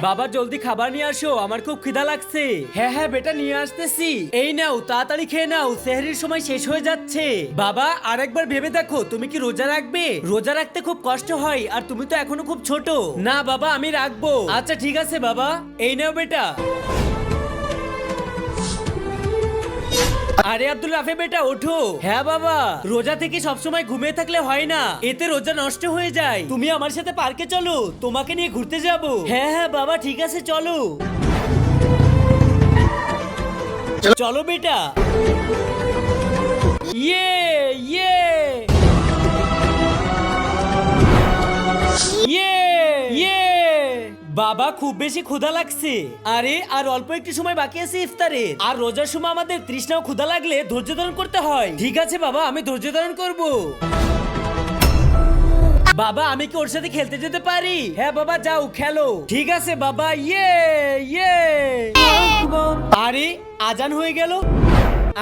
বাবা জলদি খাবার নিয়ে আসো, আমার খুব খিদা লাগছে। হ্যাঁ হ্যাঁ বেটা নিয়ে আসতেছি। এই নাও তাড়াতাড়ি খেয়ে নাও, সেহরির সময় শেষ হয়ে যাচ্ছে। বাবা আরেকবার ভেবে দেখো, তুমি কি রোজা রাখবে? রোজা রাখতে খুব কষ্ট হয়, আর তুমি তো এখনো খুব ছোট। না বাবা আমি রাখবো। আচ্ছা ঠিক আছে বাবা, এই নাও বেটা। আরে আব্দুল রাফে বেটা ওঠো। হ্যাঁ বাবা, রোজা থেকে সবসময় ঘুমিয়ে থাকলে হয় না, এতে রোজা নষ্ট হয়ে যায়। তুমি আমার সাথে পার্কে চলো, তোমাকে নিয়ে ঘুরতে যাব। হ্যাঁ হ্যাঁ বাবা ঠিক আছে চলো। চলো বেটা। ইয়ে ইয়ে ইয়ে ইয়ে। বাবা খুব বেশি ক্ষুধা লাগছে। আরে আর অল্প একটু সময় বাকি আছে ইফতারের, আর রোজার সময় আমাদের তৃষ্ণাও ক্ষুধা লাগলে ধৈর্য ধারণ করতে হয়। ঠিক আছে বাবা, আমি ধৈর্য ধারণ করব। বাবা আমি কি ওর সাথে খেলতে যেতে পারি? হ্যাঁ বাবা যাও খেলো। ঠিক আছে বাবা। ইয়ে ইয়ে। আরে আজান হয়ে গেল।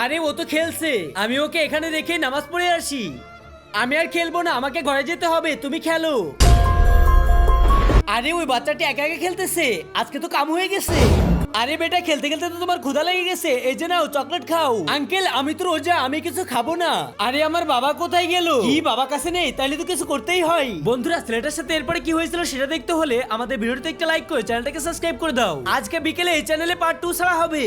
আরে ও তো খেলছে, আমি ওকে এখানে রেখে নামাজ পড়ে আসি। আমি আর খেলবো না, আমাকে ঘরে যেতে হবে, তুমি খেলো। আরে ওই বাচ্চাটি একা একা খেলতেছে, আজকে তো কাম হয়ে গেছে। আরে বেটা খেলতে খেলতে তো তোমার ক্ষুধা লেগে গেছে, এই যে নাও চকলেট খাও। আঙ্কেল আমি তো রোজা, আমি কিছু খাবো না। আরে আমার বাবা কোথায় গেল? কি বাবা কাছে নেই? তাইলে তো কিছু করতেই হয়। বন্ধুরা ছেলেটার সাথে এরপরে কি হয়েছিল সেটা দেখতে হলে আমাদের ভিডিওতে একটা লাইক করে চ্যানেলটাকে সাবস্ক্রাইব করে দাও। আজকে বিকেলে এই চ্যানেলে পার্ট 2 ছাড়া হবে।